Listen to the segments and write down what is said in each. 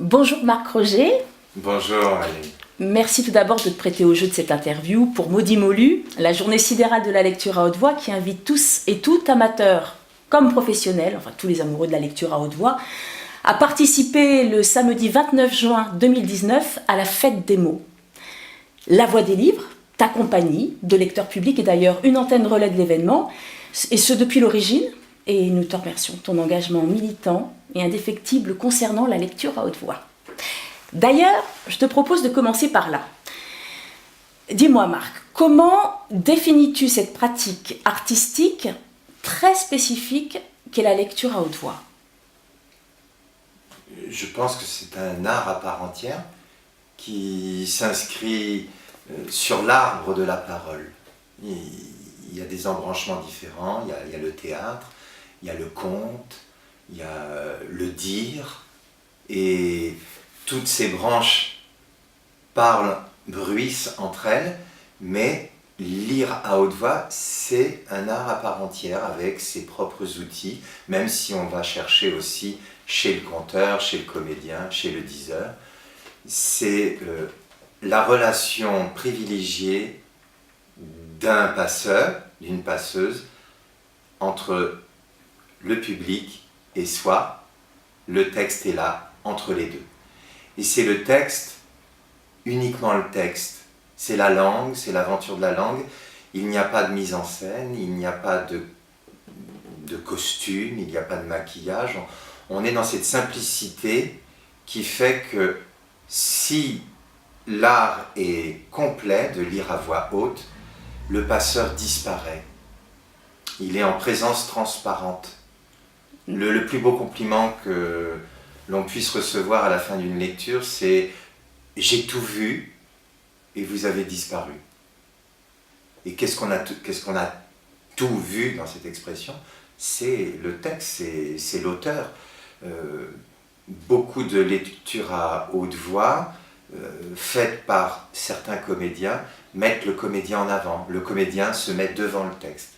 Bonjour Marc Roger. Bonjour Aline. Merci tout d'abord de te prêter au jeu de cette interview pour Maudit Molu, la journée sidérale de la lecture à haute voix qui invite tous et toutes, amateurs comme professionnels, enfin tous les amoureux de la lecture à haute voix, à participer le samedi 29 juin 2019 à la fête des mots. La Voix des livres, ta compagnie de lecteurs publics et d'ailleurs une antenne relais de l'événement, et ce depuis l'origine, et nous te remercions de ton engagement militant et indéfectible concernant la lecture à haute voix. D'ailleurs, je te propose de commencer par là. Dis-moi Marc, comment définis-tu cette pratique artistique très spécifique qu'est la lecture à haute voix? Je pense que c'est un art à part entière qui s'inscrit sur l'arbre de la parole. Il y a des embranchements différents, il y a le théâtre, il y a le conte, il y a le dire, et toutes ces branches parlent, bruissent entre elles, mais lire à haute voix, c'est un art à part entière avec ses propres outils, même si on va chercher aussi chez le conteur, chez le comédien, chez le diseur. C'est la relation privilégiée d'un passeur, d'une passeuse, entre le public et soi. Le texte est là, entre les deux. Et c'est le texte, uniquement le texte. C'est la langue, c'est l'aventure de la langue. Il n'y a pas de mise en scène, il n'y a pas de costume, il n'y a pas de maquillage. On est dans cette simplicité qui fait que si l'art est complet de lire à voix haute, le passeur disparaît. Il est en présence transparente. Le plus beau compliment que l'on puisse recevoir à la fin d'une lecture, c'est « j'ai tout vu et vous avez disparu ». Et qu'est-ce qu'on a tout vu dans cette expression? C'est le texte, c'est l'auteur. Beaucoup de lectures à haute voix, faites par certains comédiens, mettent le comédien en avant. Le comédien se met devant le texte.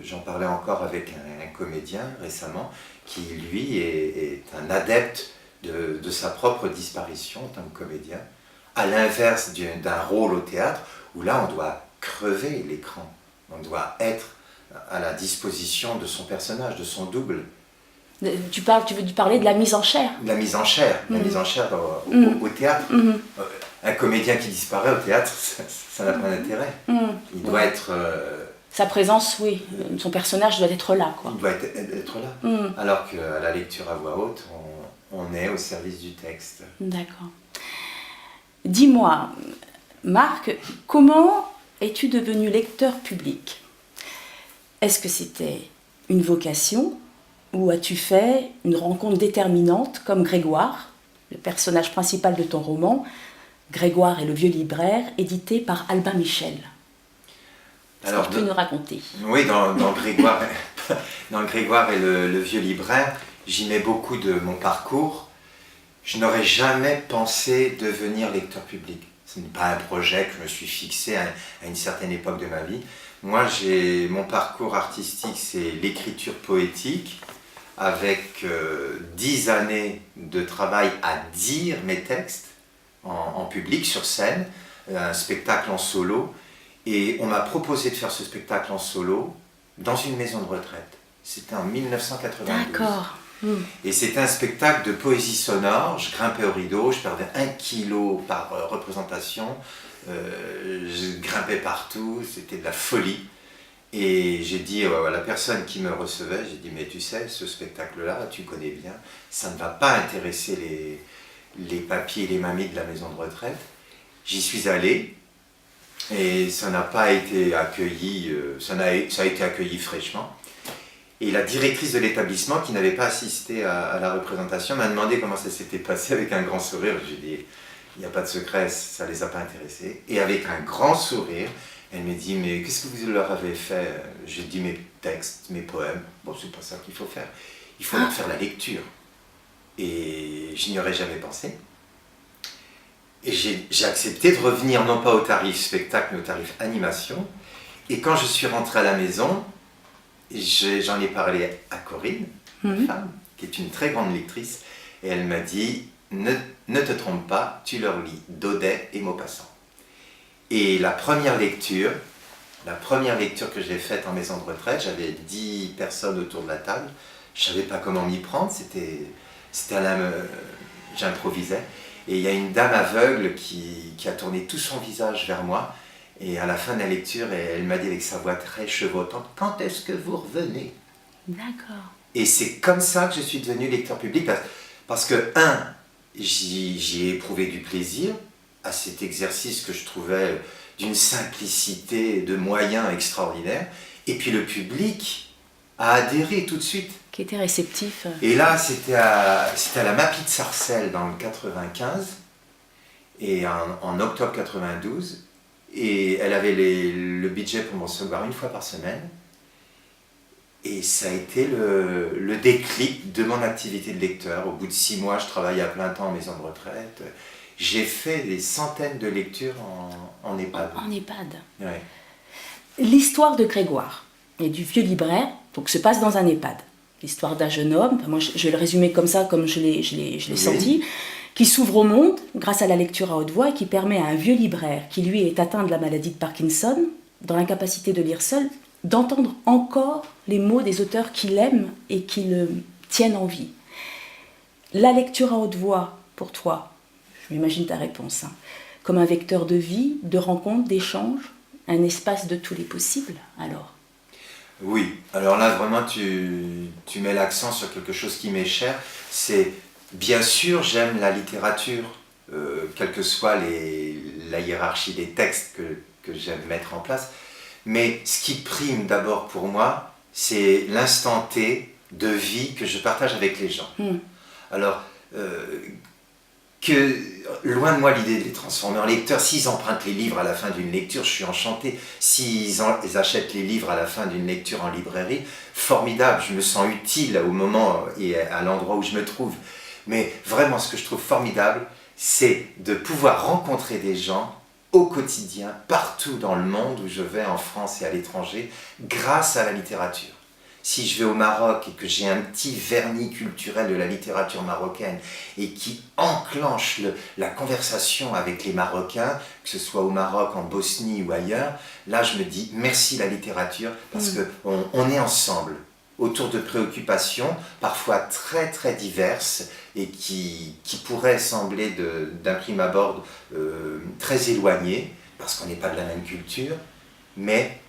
J'en parlais encore avec un comédien récemment qui, lui, est un adepte de sa propre disparition en tant que comédien, à l'inverse d'un rôle au théâtre où là on doit crever l'écran, on doit être à la disposition de son personnage, de son double. Tu veux parler de la mise en chair? La mise en chair, la mise en chair au théâtre. Un comédien qui disparaît au théâtre, ça n'a pas d'intérêt. Il doit être... Sa présence, oui, son personnage doit être là, quoi. Il doit être là. Alors qu'à la lecture à voix haute, on est au service du texte. D'accord. Dis-moi, Marc, comment es-tu devenu lecteur public? Est-ce que c'était une vocation ou as-tu fait une rencontre déterminante comme Grégoire, le personnage principal de ton roman, Grégoire et le vieux libraire, édité par Albin Michel? Alors, tu peux nous raconter? Oui, dans Grégoire, dans Grégoire et le vieux libraire, j'y mets beaucoup de mon parcours. Je n'aurais jamais pensé devenir lecteur public. Ce n'est pas un projet que je me suis fixé à une certaine époque de ma vie. Moi, mon parcours artistique, c'est l'écriture poétique, avec 10 années de travail à dire mes textes en public, sur scène, un spectacle en solo. Et on m'a proposé de faire ce spectacle en solo dans une maison de retraite. C'était en 1992. D'accord. Et c'était un spectacle de poésie sonore. Je grimpais au rideau, je perdais 1 kilo par représentation. Je grimpais partout, c'était de la folie. Et j'ai dit à la personne qui me recevait, j'ai dit « Mais tu sais, ce spectacle-là, tu connais bien, ça ne va pas intéresser les papiers et les mamies de la maison de retraite. » J'y suis allé. Et ça n'a pas été accueilli, ça a été accueilli fraîchement. Et la directrice de l'établissement, qui n'avait pas assisté à la représentation, m'a demandé comment ça s'était passé avec un grand sourire. J'ai dit, il n'y a pas de secret, ça ne les a pas intéressés. Et avec un grand sourire, elle me dit, mais qu'est-ce que vous leur avez fait? J'ai dit, mes textes, mes poèmes. Bon, c'est pas ça qu'il faut faire. Il faut leur faire la lecture. Et je n'y aurais jamais pensé. Et j'ai accepté de revenir non pas au tarif spectacle, mais au tarif animation. Et quand je suis rentré à la maison, j'en ai parlé à Corinne, ma femme, qui est une très grande lectrice, et elle m'a dit ne te trompe pas, tu leur lis Daudet et Maupassant. Et la première lecture que j'ai faite en maison de retraite, j'avais 10 personnes autour de la table, je ne savais pas comment m'y prendre, j'improvisais. Et il y a une dame aveugle qui a tourné tout son visage vers moi, et à la fin de la lecture, elle m'a dit avec sa voix très chevrotante, « Quand est-ce que vous revenez ?» D'accord. Et c'est comme ça que je suis devenu lecteur public, parce que, j'y ai éprouvé du plaisir à cet exercice que je trouvais d'une simplicité, de moyens extraordinaires, et puis le public a adhéré tout de suite. Qui était réceptif. Et là, c'était à la Mappy de Sarcelles dans le 95, et en octobre 92, et elle avait le budget pour me recevoir une fois par semaine. Et ça a été le déclic de mon activité de lecteur. Au bout de 6 mois, je travaillais à plein temps en maison de retraite. J'ai fait des centaines de lectures en EHPAD. En EHPAD. Ouais. L'histoire de Grégoire et du vieux libraire donc, se passe dans un EHPAD. L'histoire d'un jeune homme, moi je vais le résumer comme ça, comme je l'ai senti, qui s'ouvre au monde grâce à la lecture à haute voix et qui permet à un vieux libraire qui lui est atteint de la maladie de Parkinson, dans l'incapacité de lire seul, d'entendre encore les mots des auteurs qu'il aime et qui le tiennent en vie. La lecture à haute voix, pour toi, je m'imagine ta réponse, comme un vecteur de vie, de rencontres, d'échanges, un espace de tous les possibles, alors? Oui, alors là vraiment tu mets l'accent sur quelque chose qui m'est cher, c'est bien sûr j'aime la littérature, quelle que soit la hiérarchie des textes que j'aime mettre en place, mais ce qui prime d'abord pour moi, c'est l'instant T de vie que je partage avec les gens. Alors, loin de moi l'idée de les transformer en lecteurs. S'ils empruntent les livres à la fin d'une lecture, je suis enchanté. S'ils achètent les livres à la fin d'une lecture en librairie, formidable, je me sens utile au moment et à l'endroit où je me trouve. Mais vraiment, ce que je trouve formidable, c'est de pouvoir rencontrer des gens au quotidien, partout dans le monde où je vais, en France et à l'étranger, grâce à la littérature. Si je vais au Maroc et que j'ai un petit vernis culturel de la littérature marocaine et qui enclenche la conversation avec les Marocains, que ce soit au Maroc, en Bosnie ou ailleurs, là je me dis merci la littérature parce qu'on est ensemble autour de préoccupations parfois très très diverses et qui pourraient sembler d'un prime abord très éloignées parce qu'on n'est pas de la même culture, mais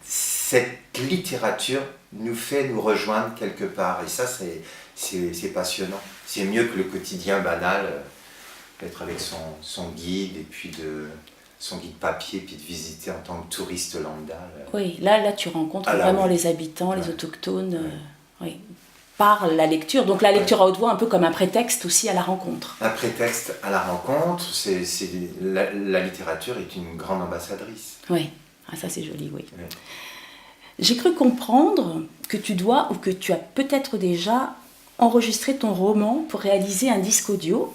cette littérature nous fait nous rejoindre quelque part et ça c'est passionnant. C'est mieux que le quotidien banal, d'être avec son guide et puis son guide papier puis de visiter en tant que touriste lambda. Oui, là tu rencontres vraiment les habitants, les autochtones, oui, par la lecture. Donc la lecture à haute voix un peu comme un prétexte aussi à la rencontre. Un prétexte à la rencontre, la littérature est une grande ambassadrice. Oui, ça c'est joli, oui. J'ai cru comprendre que tu dois, ou que tu as peut-être déjà enregistré ton roman pour réaliser un disque audio.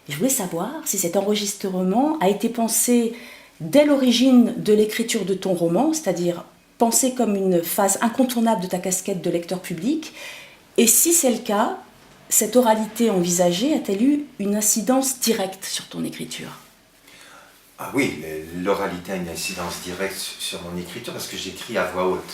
Je voulais savoir si cet enregistrement a été pensé dès l'origine de l'écriture de ton roman, c'est-à-dire pensé comme une phase incontournable de ta casquette de lecteur public, et si c'est le cas, cette oralité envisagée a-t-elle eu une incidence directe sur ton écriture ? Ah oui, l'oralité a une incidence directe sur mon écriture parce que j'écris à voix haute.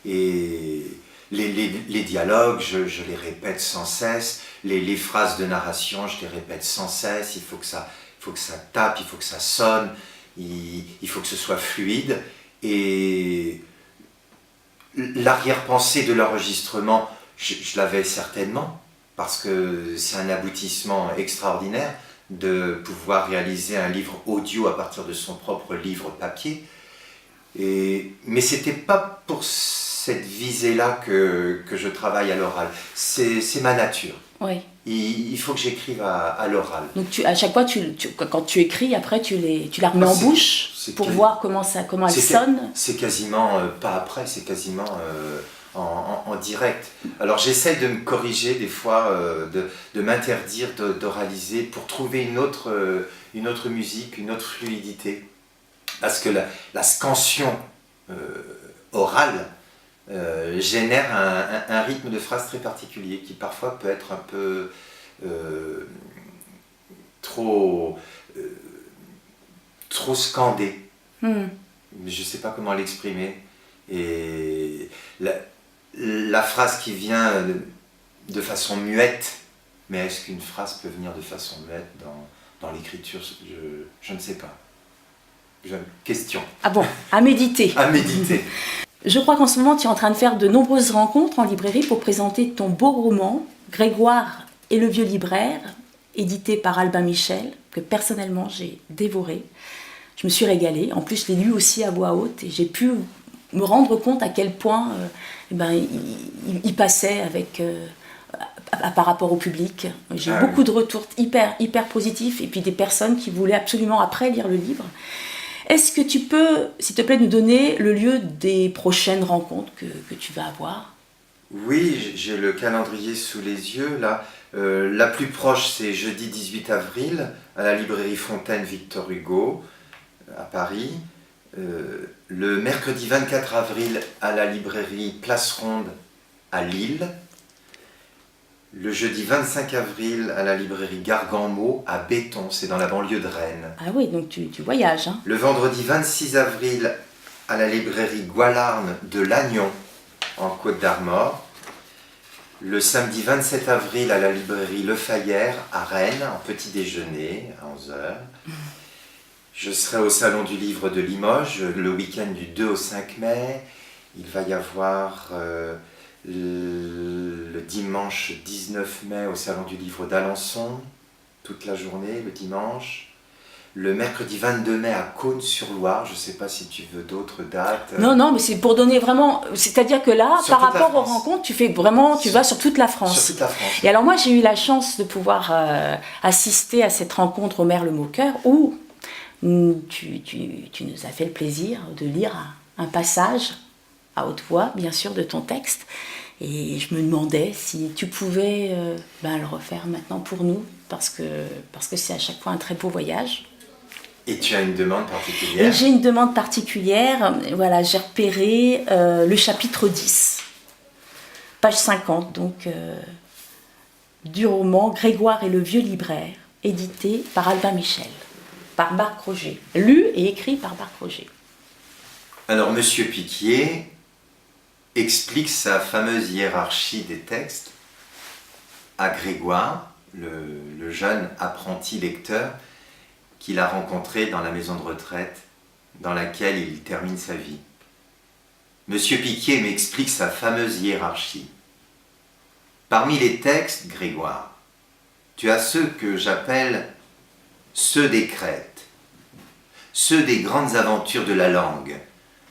Et les dialogues, je les répète sans cesse. Les phrases de narration, je les répète sans cesse. Il faut que ça tape, il faut que ça sonne, il faut que ce soit fluide. Et l'arrière-pensée de l'enregistrement, je l'avais certainement parce que c'est un aboutissement extraordinaire de pouvoir réaliser un livre audio à partir de son propre livre papier. Mais ce n'était pas pour cette visée-là que je travaille à l'oral. C'est ma nature. Oui. Il faut que j'écrive à l'oral. Donc à chaque fois, quand tu écris, après tu la remets en bouche pour voir comment elle sonne. C'est quasiment pas après, c'est quasiment en direct. Alors j'essaie de me corriger des fois, de m'interdire d'oraliser pour trouver une autre musique, une autre fluidité. Parce que la scansion orale génère un rythme de phrase très particulier qui parfois peut être un peu trop scandé. Hmm. Je ne sais pas comment l'exprimer. Et la phrase qui vient de façon muette, mais est-ce qu'une phrase peut venir de façon muette dans l'écriture? Je ne sais pas. Question. Ah bon, à méditer. À méditer. Je crois qu'en ce moment, tu es en train de faire de nombreuses rencontres en librairie pour présenter ton beau roman, Grégoire et le vieux libraire, édité par Albin Michel, que personnellement j'ai dévoré. Je me suis régalée. En plus, je l'ai lu aussi à voix haute et j'ai pu me rendre compte à quel point il passait par rapport au public. J'ai eu beaucoup de retours hyper positifs et puis des personnes qui voulaient absolument après lire le livre. Est-ce que tu peux, s'il te plaît, nous donner le lieu des prochaines rencontres que tu vas avoir? Oui, j'ai le calendrier sous les yeux. Là, la plus proche, c'est jeudi 18 avril à la librairie Fontaine Victor Hugo à Paris. Le mercredi 24 avril à la librairie Place Ronde à Lille. Le jeudi 25 avril à la librairie Gargan-Meau à Béton, c'est dans la banlieue de Rennes. Ah oui, donc tu voyages. Hein. Le vendredi 26 avril à la librairie Goualarn de Lannion en Côte d'Armor. Le samedi 27 avril à la librairie Le Fayère à Rennes en petit déjeuner à 11h. Je serai au Salon du Livre de Limoges le week-end du 2 au 5 mai. Il va y avoir le dimanche 19 mai au Salon du Livre d'Alençon, toute la journée le dimanche. Le mercredi 22 mai à Cosne-sur-Loire, je ne sais pas si tu veux d'autres dates. Non, mais c'est pour donner vraiment... C'est-à-dire que là, par rapport aux rencontres, tu vas sur toute la France. Sur toute la France. Et alors moi, j'ai eu la chance de pouvoir assister à cette rencontre au Merle-Maucœur où tu nous as fait le plaisir de lire un passage à haute voix, bien sûr, de ton texte. Et je me demandais si tu pouvais le refaire maintenant pour nous, parce que c'est à chaque fois un très beau voyage. Et tu as une demande particulière? Et j'ai une demande particulière. Voilà, j'ai repéré le chapitre 10, page 50, donc, du roman Grégoire et le vieux libraire, édité par Albin Michel, par Marc Roger, lu et écrit par Marc Roger. Alors, Monsieur Piquier explique sa fameuse hiérarchie des textes à Grégoire, le jeune apprenti lecteur qu'il a rencontré dans la maison de retraite dans laquelle il termine sa vie. Monsieur Piquier m'explique sa fameuse hiérarchie. Parmi les textes, Grégoire, tu as ceux que j'appelle ceux des Crêtes, ceux des grandes aventures de la langue,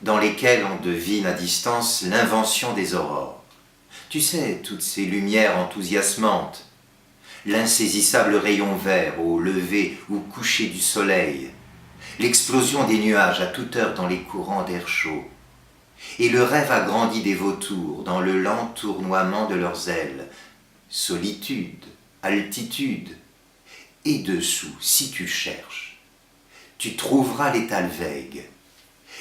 dans lesquels on devine à distance l'invention des aurores. Tu sais, toutes ces lumières enthousiasmantes, l'insaisissable rayon vert au lever ou coucher du soleil, l'explosion des nuages à toute heure dans les courants d'air chaud, et le rêve agrandi des vautours dans le lent tournoiement de leurs ailes, solitude, altitude, et dessous, si tu cherches, tu trouveras les Talweg,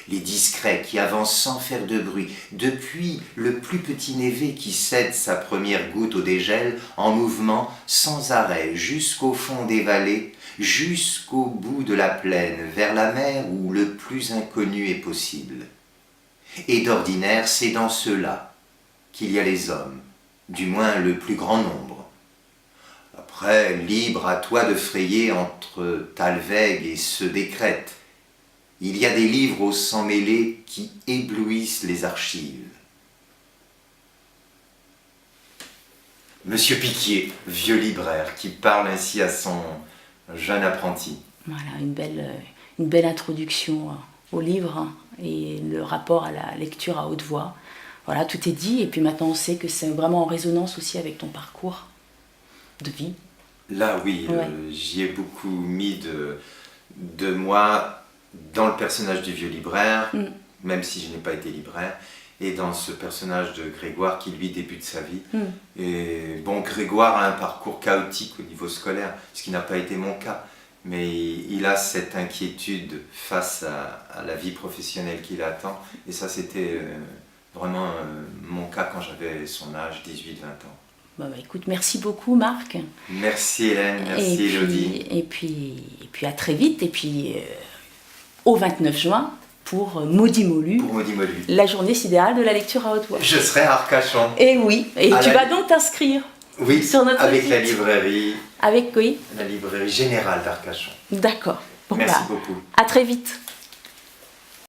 les discrets qui avancent sans faire de bruit, depuis le plus petit névé qui cède sa première goutte au dégel en mouvement sans arrêt jusqu'au fond des vallées, jusqu'au bout de la plaine, vers la mer où le plus inconnu est possible. Et d'ordinaire, c'est dans ceux-là qu'il y a les hommes, du moins le plus grand nombre. Après, libre à toi de frayer entre Talweg et ceux des Crêtes. Il y a des livres au sang mêlé qui éblouissent les archives. Monsieur Piquier, vieux libraire, qui parle ainsi à son jeune apprenti. Voilà, une belle introduction au livre et le rapport à la lecture à haute voix. Voilà, tout est dit et puis maintenant on sait que c'est vraiment en résonance aussi avec ton parcours de vie. Là, oui, ouais. J'y ai beaucoup mis de moi dans le personnage du vieux libraire, même si je n'ai pas été libraire, et dans ce personnage de Grégoire qui, lui, débute sa vie. Et bon, Grégoire a un parcours chaotique au niveau scolaire, ce qui n'a pas été mon cas, mais il a cette inquiétude face à la vie professionnelle qui l'attend, et ça, c'était vraiment mon cas quand j'avais son âge, 18-20 ans. Écoute, merci beaucoup Marc. Merci Hélène, merci Élodie. Et puis à très vite, et puis au 29 juin pour Maudit Molu, la journée sidérale de la lecture à haute voix. Je serai à Arcachon. Et oui, et tu vas donc t'inscrire. Oui, sur notre avec site. La librairie. Avec oui. La librairie générale d'Arcachon. D'accord. Merci beaucoup. À très vite.